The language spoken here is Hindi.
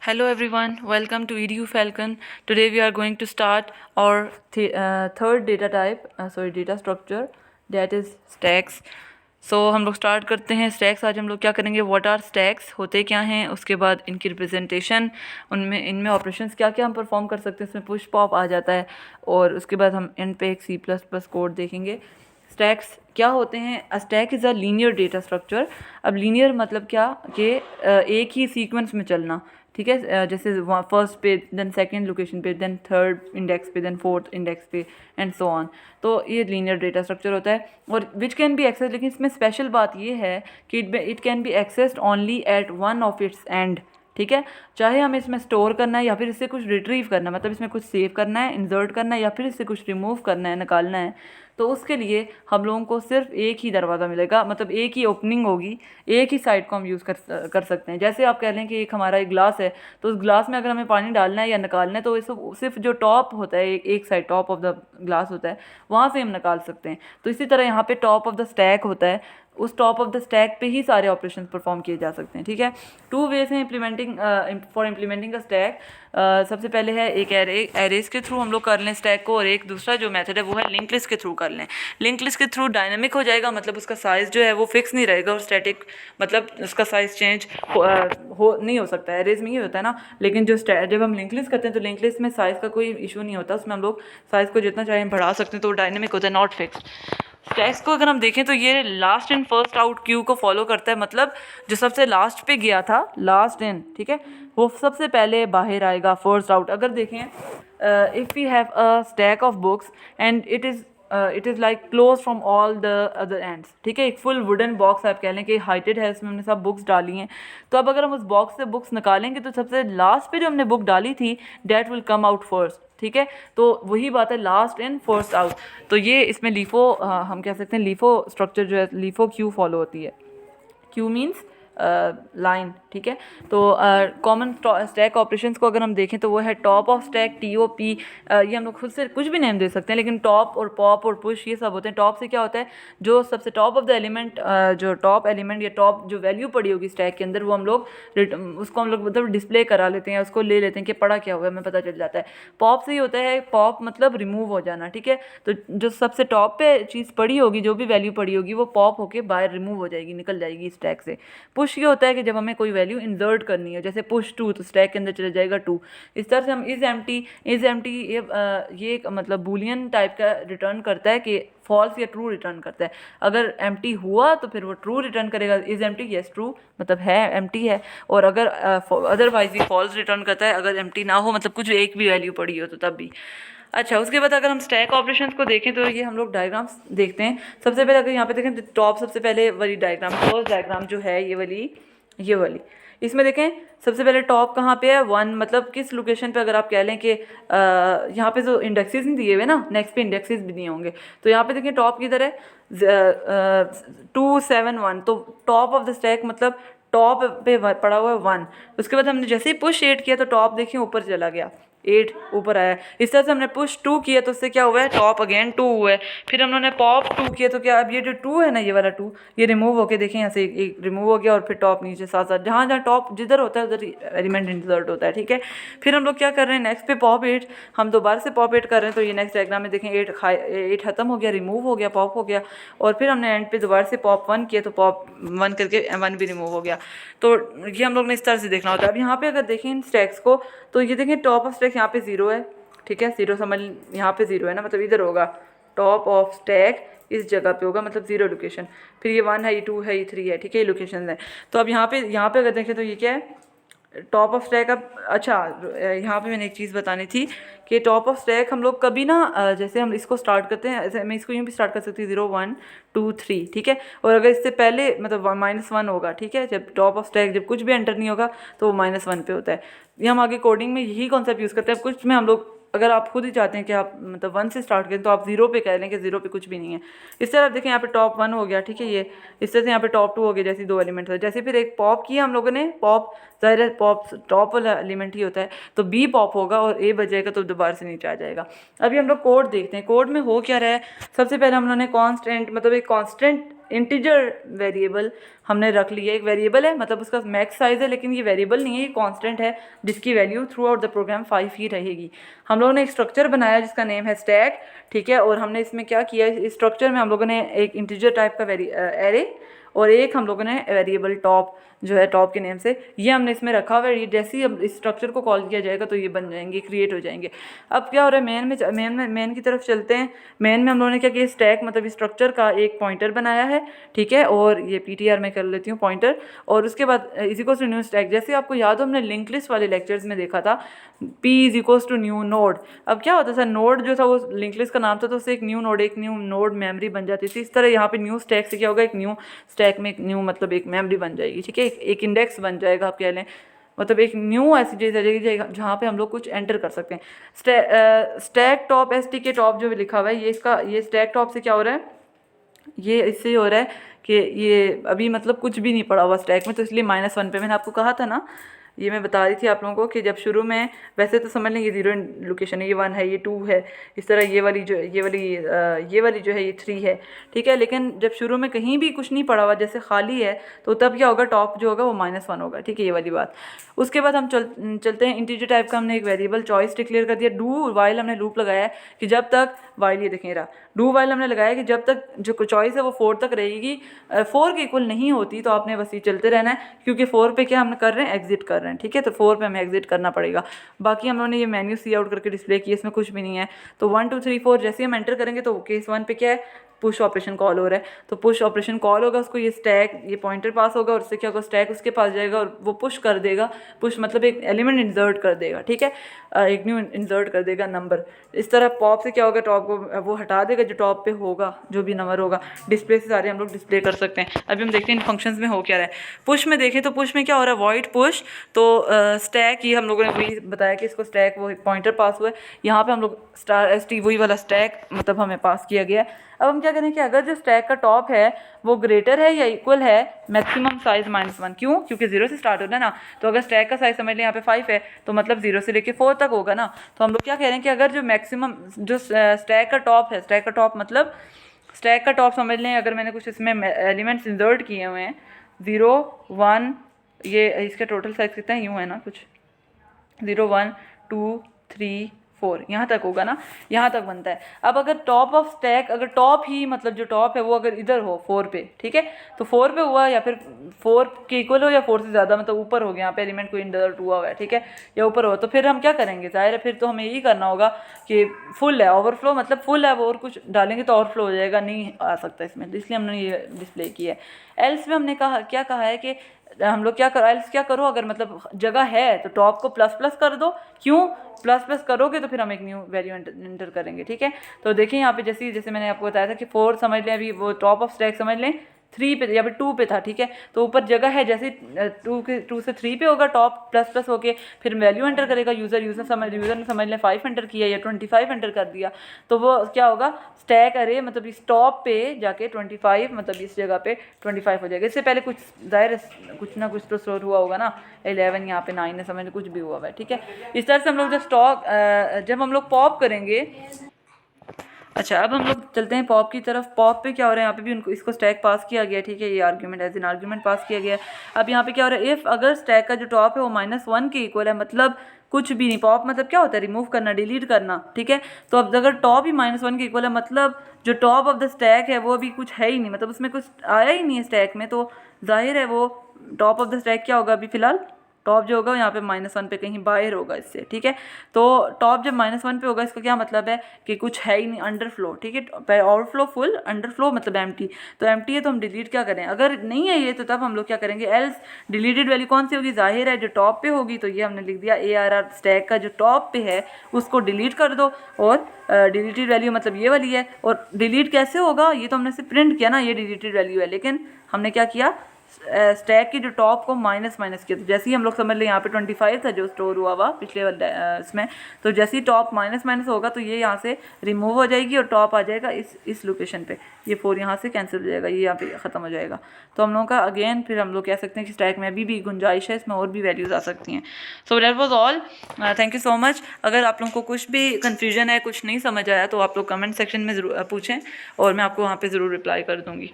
Hello everyone, welcome to EDU Falcon. Today we are going to start our third data type, data structure, that is stacks. हम लोग स्टार्ट करते हैं स्टैक्स. आज हम लोग क्या करेंगे, व्हाट आर स्टैक्स, होते क्या हैं, उसके बाद इनकी रिप्रेजेंटेशन, उनमें इनमें ऑपरेशंस क्या क्या हम परफॉर्म कर सकते हैं, इसमें पुश पॉप आ जाता है, और उसके बाद हम एंड पे एक C++ कोड देखेंगे. स्टैक्स क्या होते हैं? A stack is a linear data structure. अब लीनियर मतलब क्या कि एक ही सीक्वेंस में चलना, ठीक है. जैसे फर्स्ट पे, देन सेकंड लोकेशन पे, देन थर्ड इंडेक्स पे, देन फोर्थ इंडेक्स पे, एंड सो ऑन. तो ये लीनियर डेटा स्ट्रक्चर होता है, और विच कैन बी एक्सेस. लेकिन इसमें स्पेशल बात ये है कि it can be accessed only at one of its end. ठीक है, चाहे हमें इसमें स्टोर करना है या फिर इससे कुछ रिट्रीव करना है, मतलब इसमें कुछ सेव करना है, इंसर्ट करना है, या फिर इससे कुछ रिमूव करना है, निकालना है, तो उसके लिए हम लोगों को सिर्फ एक ही दरवाज़ा मिलेगा, मतलब एक ही ओपनिंग होगी, एक ही साइड को हम यूज़ कर सकते हैं. जैसे आप कह लें कि एक हमारा एक ग्लास है, तो उस ग्लास में अगर हमें पानी डालना है या निकालना है, तो इस सिर्फ जो टॉप होता है, एक side top of the glass होता है, वहाँ से हम निकाल सकते हैं. तो इसी तरह यहाँ पे टॉप ऑफ द स्टैक होता है, उस टॉप ऑफ द स्टैक पे ही सारे ऑपरेशन परफॉर्म किए जा सकते हैं. ठीक है, टू वेज हैं इम्प्लीमेंटिंग अ स्टैक. सबसे पहले है एक एरेज के थ्रू हम लोग कर लें स्टैक को, और एक दूसरा जो मेथड है वो है लिंक लिस्ट के थ्रू कर लें. लिंक लिस्ट के थ्रू डायनामिक हो जाएगा, मतलब उसका साइज़ जो है वो फिक्स नहीं रहेगा, और स्टैटिक मतलब उसका साइज़ चेंज नहीं हो सकता है. एरेज में ही होता है ना, लेकिन जब हम लिंक लिस्ट करते हैं तो लिंक लिस्ट में साइज़ का कोई इशू नहीं होता, उसमें हम लोग साइज़ को जितना चाहे बढ़ा सकते हैं, तो वो डायनामिक होता है, नॉट फिक्स. स्टैक्स को अगर हम देखें तो ये last in first out Q को फॉलो करता है, मतलब जो सबसे लास्ट पे गया था, लास्ट इन, ठीक है, वो सबसे पहले बाहर आएगा, फर्स्ट आउट. अगर देखें, if we have a stack of books and it is like close from all the other ends. ठीक है, एक फुल वुडन बॉक्स आप कह लें कि हाइटेड है, इसमें हमने सब बुक्स डाली हैं. तो अब अगर हम उस बॉक्स से बुक्स निकालेंगे तो सबसे लास्ट पे जो हमने बुक डाली थी, that will come out first. ठीक है, तो वही बात है, लास्ट इन फर्स्ट आउट. तो ये इसमें लीफो, हम कह सकते हैं लीफो स्ट्रक्चर जो है, लीफो क्यू फॉलो होती है. Q means line. ठीक है, तो कॉमन स्टैक ऑपरेशंस को अगर हम देखें तो वो है टॉप ऑफ स्टैक, TOP. ये हम लोग खुद से कुछ भी नेम दे सकते हैं, लेकिन टॉप और पॉप और पुश ये सब होते हैं. टॉप से क्या होता है, जो सबसे टॉप ऑफ द एलिमेंट, जो टॉप एलिमेंट या टॉप जो वैल्यू पड़ी होगी स्टैक के अंदर, वो हम लोग उसको हम लोग मतलब डिस्प्ले करा लेते हैं, उसको ले लेते हैं कि पड़ा क्या हुआ है, हमें पता चल जाता है. पॉप से ही होता है, पॉप मतलब रिमूव हो जाना. ठीक है, तो जो सबसे टॉप पे चीज़ पड़ी होगी, जो भी वैल्यू पड़ी होगी, वो पॉप होके बाहर रिमूव हो जाएगी, निकल जाएगी स्टैक से. पुश ये होता है कि जब हमें कोई वैल्यू इंसर्ट करनी है, जैसे पुश 2, तो स्टैक के अंदर चला जाएगा 2. इस तरह से हम इज़ एम्प्टी ये एक मतलब बूलियन टाइप का रिटर्न करता है कि फॉल्स या ट्रू रिटर्न करता है. अगर एम्प्टी हुआ तो फिर वो ट्रू रिटर्न करेगा, इज़ एम्प्टी, यस ट्रू, मतलब है एम्प्टी है. और अगर अदरवाइज ये फॉल्स रिटर्न करता है, अगर एम्प्टी ना हो, मतलब कुछ एक भी वैल्यू पड़ी हो तो तब भी. अच्छा, उसके बाद अगर हम स्टैक ऑपरेशंस को देखें तो ये हम लोग डायग्राम्स देखते हैं. सबसे पहले अगर यहाँ पे देखें तो टॉप सबसे पहले वाली डायग्राम, फर्स्ट डायग्राम जो है ये वाली, इसमें देखें सबसे पहले टॉप कहाँ पे है, 1, मतलब किस लोकेशन पे. अगर आप कह लें कि यहाँ पे जो इंडेक्सेस नहीं दिए हुए ना, नेक्स्ट पे इंडेक्सेस भी दिए होंगे, तो यहाँ पे देखें टॉप किधर है, 271. तो टॉप ऑफ द स्टैक मतलब टॉप पे पड़ा हुआ है 1. उसके बाद हमने जैसे ही पुश 8 किया तो टॉप देखिए ऊपर चला गया, 8 ऊपर आया. इस तरह से हमने पुश 2 किया तो उससे क्या हुआ है, टॉप अगेन 2 हुआ है. फिर हमने पॉप 2 किया तो क्या, अब ये जो 2 है ना, ये वाला 2, ये रिमूव होके देखें यहाँ से एक रिमूव हो गया, और फिर टॉप नीचे साथ साथ, जहाँ जहाँ टॉप जिधर होता है उधर एलिमेंट इंसर्ट होता है. ठीक है, फिर हम लोग क्या कर रहे हैं, नेक्स्ट पे पॉप 8, हम दोबारा से पॉप 8 कर रहे हैं. तो ये नेक्स्ट डायग्राम में देखें 8 खत्म हो गया, रिमूव हो गया, पॉप हो गया, और फिर हमने एंड पे दोबारा से पॉप 1 किया तो पॉप 1 करके 1 भी रिमूव हो गया. तो ये हम लोग ने इस तरह से देखना होता है. अब यहाँ पे अगर देखें इन स्टैक्स को, तो ये देखें टॉप ऑफ स्टैक यहाँ पे 0 है. ठीक है, 0 समझ, यहाँ पे 0 है ना, मतलब इधर होगा टॉप ऑफ स्टैक, इस जगह पे होगा, मतलब 0 लोकेशन. फिर ये 1 है, ये 2 है, ये 3 है. ठीक है, ये लोकेशन है. तो अब यहाँ पे अगर देखें तो ये क्या है, टॉप ऑफ स्टैक. अब अच्छा, यहाँ पे मैंने एक चीज़ बतानी थी कि टॉप ऑफ स्टैक हम लोग कभी ना, जैसे हम इसको स्टार्ट करते हैं, ऐसे मैं इसको यूँ भी स्टार्ट कर सकती हूँ, 0 1 2 3. ठीक है, और अगर इससे पहले मतलब -1 होगा. ठीक है, जब टॉप ऑफ स्टैक जब कुछ भी एंटर नहीं होगा तो वो -1 पे होता है. ये हम आगे कोडिंग में यही कॉन्सेप्ट यूज़ करते हैं. कुछ में हम लोग, अगर आप खुद ही चाहते हैं कि आप मतलब 1 से स्टार्ट करें, तो आप 0 पे कह लें कि 0 पे कुछ भी नहीं है. इस तरह आप देखें यहाँ पे टॉप 1 हो गया. ठीक है, ये इस तरह से यहाँ पे टॉप 2 हो गया, जैसे 2 एलिमेंट्स है. जैसे फिर एक पॉप किया हम लोगों ने, पॉप ज़ाहिर है पॉप टॉप वाला एलिमेंट ही होता है, तो बी पॉप होगा और ए बचेगा तो दोबारा से नीचे आ जाएगा। अभी हम लोग कोड देखते हैं, कोड में हो क्या रहा है। सबसे पहले हम लोगों ने कॉन्स्टेंट मतलब एक कॉन्स्टेंट इंटीजर वेरिएबल हमने रख लिया। एक वेरिएबल है मतलब उसका मैक्स साइज़ है, लेकिन ये वेरिएबल नहीं है, ये कांस्टेंट है जिसकी value throughout the program 5 ही रहेगी। हम लोगों ने एक स्ट्रक्चर बनाया जिसका नेम है स्टैक, ठीक है। और हमने इसमें क्या किया, इस स्ट्रक्चर में हम लोगों ने एक इंटीजर टाइप का एरे और एक हम लोगों ने वेरिएबल टॉप जो है टॉप के नेम से ये हमने इसमें रखा हुआ है। जैसे ही अब इस स्ट्रक्चर को कॉल किया जाएगा तो ये बन जाएंगे, क्रिएट हो जाएंगे। अब क्या हो रहा है, मेन की तरफ चलते हैं। मेन में हम लोगों ने क्या किया, स्टैक मतलब स्ट्रक्चर का एक पॉइंटर बनाया है, ठीक है। और ये ptr में कर लेती हूँ पॉइंटर, और उसके बाद is equals to new stack. जैसे आपको याद हो हमने लिंक लिस्ट वाले लेक्चर्स में देखा था, p is equals to new node. अब क्या होता था, नोड जो था वो लिंक लिस्ट का नाम था, तो उससे एक न्यू नोड मेमोरी बन जाती थी। इस तरह यहाँ पे न्यू स्टैक से क्या होगा, एक न्यू स्टैक में एक न्यू मतलब एक मेमोरी बन जाएगी, ठीक है। एक इंडेक्स बन जाएगा आप कह लें, मतलब एक न्यू ऐसी चीज़ आ जाएगी जहाँ पे हम लोग कुछ एंटर कर सकते हैं। स्टैक टॉप STK टॉप जो लिखा हुआ है, ये स्टैक टॉप से क्या हो रहा है, ये इससे हो रहा है कि ये अभी मतलब कुछ भी नहीं पड़ा हुआ स्टैक में, तो इसलिए -1 पे मैंने आपको कहा था ना, ये मैं बता रही थी आप लोगों को कि जब शुरू में वैसे तो समझ लें ये 0 लोकेशन है, ये 1 है, ये 2 है, इस तरह ये वाली जो है ये 3 है, ठीक है। लेकिन जब शुरू में कहीं भी कुछ नहीं पड़ा हुआ, जैसे खाली है, तो तब क्या होगा, टॉप जो होगा वो -1 होगा, ठीक है, ये वाली बात। उसके बाद हम चलते हैं इंटीजर टाइप का हमने एक वेरिएबल चॉइस डिक्लेयर कर दिया। डू वाइल हमने लूप लगाया है कि जब तक वाइल, ये देखें रहा, डू वाइल हमने लगाया कि जब तक जो चॉइस है वो 4 तक रहेगी, 4 के इक्वल नहीं होती तो आपने बस ये चलते रहना है, क्योंकि 4 पे क्या हम कर रहे हैं, एग्जिट कर रहे हैं, ठीक है। तो 4 पे हमें एग्जिट करना पड़ेगा। बाकी हम लोगों ने ये मेन्यू सी आउट करके डिस्प्ले किया, इसमें कुछ भी नहीं है। तो 1 2 3 4 जैसे हम एंटर करेंगे तो केस 1 पे क्या है, पुश ऑपरेशन कॉल हो रहा है, तो पुश ऑपरेशन कॉल होगा, उसको ये स्टैक ये पॉइंटर पास होगा और उससे क्या होगा, स्टैक उसके पास जाएगा और वो पुश कर देगा। पुश मतलब एक एलिमेंट इंसर्ट कर देगा, ठीक है, एक न्यू इंसर्ट कर देगा नंबर। इस तरह पॉप से क्या होगा, टॉप को वो हटा देगा, जो टॉप पे होगा जो भी नंबर होगा, डिस्प्ले से सारे हम लोग डिस्प्ले कर सकते हैं। अभी हम देखते हैं इन फंक्शंस में हो क्या रहा है। पुश में देखें तो पुश में क्या हो रहा है, वॉइड पुश, तो स्टैक ये हम लोगों ने वही बताया कि इसको स्टैक वो पॉइंटर पास हुआ है, यहाँ पे हम लोग *st वही वाला स्टैक मतलब हमें पास किया गया है। अब हम क्या करें कि अगर जो स्टैक का टॉप है वो ग्रेटर है या इक्वल है मैक्सिमम साइज -1, क्यों, क्योंकि 0 से स्टार्ट होना है ना, तो अगर स्टैक का साइज समझ लें यहाँ पे 5 है तो मतलब 0 से लेके 4 तक होगा ना। तो हम लोग क्या कह रहे हैं कि अगर जो मैक्सिमम जो स्टैक का टॉप है, स्टैक का टॉप मतलब स्टैक का टॉप समझ लें, अगर मैंने कुछ इसमें एलिमेंट्स इंसर्ट किए हुए हैं 0 1, ये इसका टोटल साइज कितना है, यूँ है ना कुछ 0 1 2 3 4 यहाँ तक होगा ना, यहाँ तक बनता है। अब अगर टॉप ऑफ स्टैक, अगर टॉप ही मतलब जो टॉप है वो अगर इधर हो 4 पे, ठीक है, तो 4 पे हुआ या फिर 4 के इक्वल हो या 4 से ज़्यादा मतलब ऊपर हो गया, यहाँ पे एलिमेंट कोई इंसर्ट हुआ है, ठीक है, या ऊपर हो, तो फिर हम क्या करेंगे, ज़ाहिर है फिर तो हमें यही करना होगा कि फुल है, ओवरफ्लो मतलब फुल है, वो और कुछ डालेंगे तो ओवरफ्लो हो जाएगा, नहीं आ सकता इसमें, तो इसलिए हमने ये डिस्प्ले किया है। एल्स में हमने क्या कहा है कि हम लोग क्या करो, एल्स क्या करो, अगर मतलब जगह है तो टॉप को + कर दो, क्यों ++ करोगे तो फिर हम एक न्यू वैल्यू एंटर करेंगे, ठीक है। तो देखिए यहाँ पे जैसे मैंने आपको बताया था कि 4 समझ लें, अभी वो टॉप ऑफ स्टैक समझ लें 3 पे या फिर 2 पे था, ठीक है, तो ऊपर जगह है, जैसे 2 से 3 पे होगा टॉप ++ होके फिर वैल्यू एंटर करेगा यूज़र ने समझ लें 5 एंटर किया या 25 एंटर कर दिया, तो वो क्या होगा, स्टैक अरे मतलब इस टॉप पे जाके 25 मतलब इस जगह पे 25 हो जाएगा। इससे पहले कुछ ज़ाहिर कुछ ना कुछ तो स्टोर हुआ होगा ना, 11 यहाँ पे 9 है, समझ कुछ भी हुआ है, ठीक है। इस तरह से हम लोग जब हम लोग पॉप करेंगे। अच्छा, अब हम लोग चलते हैं पॉप की तरफ। पॉप पे क्या हो रहा है, यहाँ पे भी उनको इसको स्टैक पास किया गया, ठीक है, ये argument as an argument pass किया गया। अब यहाँ पे क्या हो रहा है, इफ़ अगर स्टैक का जो टॉप है वो -1 के इक्वल है, मतलब कुछ भी नहीं, पॉप मतलब क्या होता है, रिमूव करना, डिलीट करना, ठीक है। तो अब अगर टॉप ही -1 के इक्वल है, मतलब जो टॉप ऑफ द स्टैक है वो अभी कुछ है ही नहीं, मतलब उसमें कुछ आया ही नहीं है स्टैक में, तो जाहिर है वो टॉप ऑफ द स्टैक क्या होगा, अभी फिलहाल टॉप जो होगा यहाँ पे -1 पे कहीं बाहर होगा इससे, ठीक है। तो टॉप जब -1 पे होगा इसका क्या मतलब है कि कुछ है ही नहीं, अंडरफ्लो, ठीक है, ओवरफ्लो फुल, अंडरफ्लो मतलब एम्प्टी, तो एम्प्टी है तो हम डिलीट क्या करें, अगर नहीं है ये तो तब हम लोग क्या करेंगे, एल्स डिलीटेड वैल्यू कौन सी होगी, जाहिर है जो टॉप पे होगी, तो ये हमने लिख दिया ARR स्टैक का जो टॉप पे है उसको डिलीट कर दो, और डिलीटेड वैल्यू मतलब ये वाली है। और डिलीट कैसे होगा, ये तो हमने सिर्फ प्रिंट किया ना, ये डिलीटेड वैल्यू है, लेकिन हमने क्या किया, स्टैक की जो टॉप को माइनस किया। तो जैसे ही हम लोग समझ लें यहाँ पे 25 था जो स्टोर हुआ हुआ पिछले इसमें, तो जैसे ही टॉप माइनस होगा तो ये यहाँ से रिमूव हो जाएगी और टॉप आ जाएगा इस लोकेशन पे। ये 4 यहाँ से कैंसिल हो जाएगा, ये यहाँ पे ख़त्म हो जाएगा। तो हम लोगों का अगेन फिर हम लोग कह सकते हैं कि स्टैक में अभी भी गुंजाइश है, इसमें और भी वैल्यूज़ आ सकती हैं। So that was all, thank you so much. अगर आप लोगों को कुछ भी कन्फ्यूजन है, कुछ नहीं समझ आया, तो आप लोग कमेंट सेक्शन में ज़रूर पूछें और मैं आपको वहाँ पर ज़रूर रिप्लाई कर दूँगी।